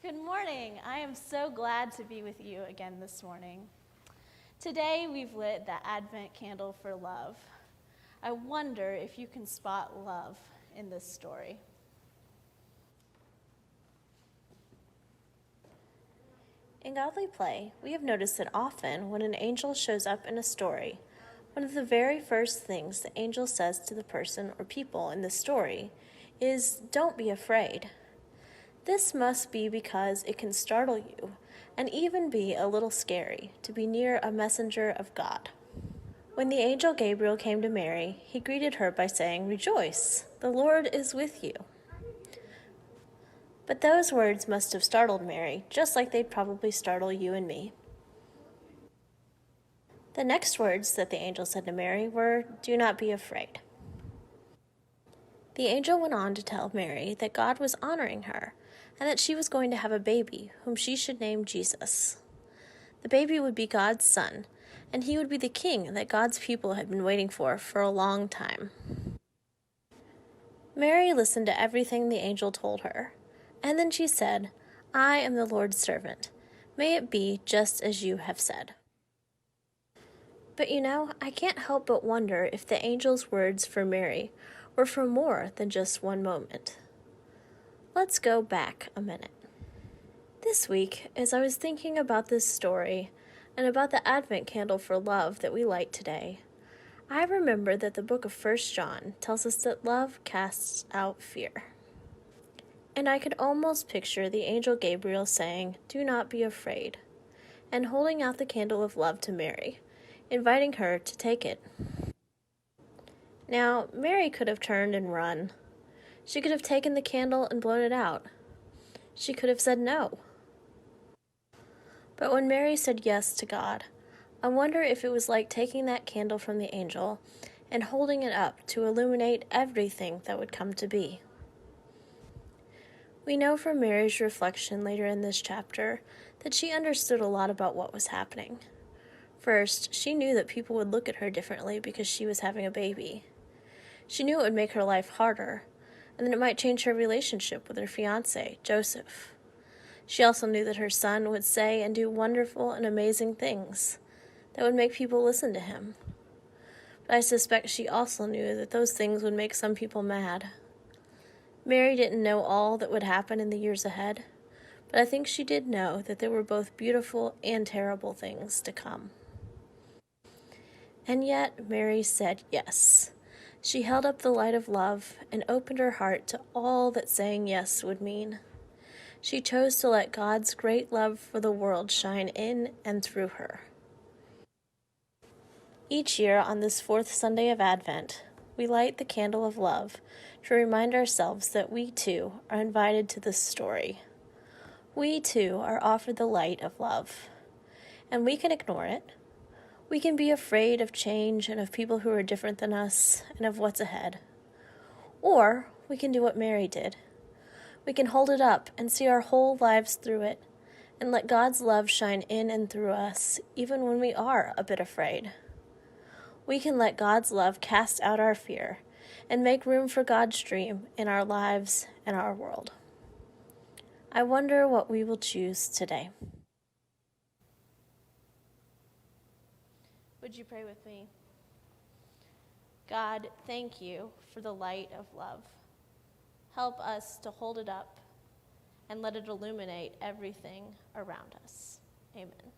Good morning. I am so glad to be with you again this morning. Today we've lit the Advent candle for love. I wonder if you can spot love in this story. In Godly Play, we have noticed that often when an angel shows up in a story, one of the very first things the angel says to the person or people in the story is, "Don't be afraid." This must be because it can startle you and even be a little scary to be near a messenger of God. When the angel Gabriel came to Mary, he greeted her by saying, "Rejoice, the Lord is with you." But those words must have startled Mary, just like they'd probably startle you and me. The next words that the angel said to Mary were, "Do not be afraid." The angel went on to tell Mary that God was honoring her and that she was going to have a baby whom she should name Jesus. The baby would be God's son, and he would be the king that God's people had been waiting for a long time. Mary listened to everything the angel told her, and then she said, "I am the Lord's servant. May it be just as you have said." But I can't help but wonder if the angel's words for Mary were for more than just one moment. Let's go back a minute. This week, as I was thinking about this story and about the Advent candle for love that we light today, I remembered that the book of 1 John tells us that love casts out fear. And I could almost picture the angel Gabriel saying, "Do not be afraid," and holding out the candle of love to Mary, inviting her to take it. Now, Mary could have turned and run. She could have taken the candle and blown it out. She could have said no. But when Mary said yes to God, I wonder if it was like taking that candle from the angel and holding it up to illuminate everything that would come to be. We know from Mary's reflection later in this chapter that she understood a lot about what was happening. First, she knew that people would look at her differently because she was having a baby. She knew it would make her life harder, and that it might change her relationship with her fiancé, Joseph. She also knew that her son would say and do wonderful and amazing things that would make people listen to him. But I suspect she also knew that those things would make some people mad. Mary didn't know all that would happen in the years ahead, but I think she did know that there were both beautiful and terrible things to come. And yet Mary said yes. She held up the light of love and opened her heart to all that saying yes would mean. She chose to let God's great love for the world shine in and through her. Each year on this fourth Sunday of Advent, we light the candle of love to remind ourselves that we too are invited to this story. We too are offered the light of love, and we can ignore it. We can be afraid of change and of people who are different than us and of what's ahead. Or we can do what Mary did. We can hold it up and see our whole lives through it and let God's love shine in and through us even when we are a bit afraid. We can let God's love cast out our fear and make room for God's dream in our lives and our world. I wonder what we will choose today. Would you pray with me? God, thank you for the light of love. Help us to hold it up and let it illuminate everything around us. Amen.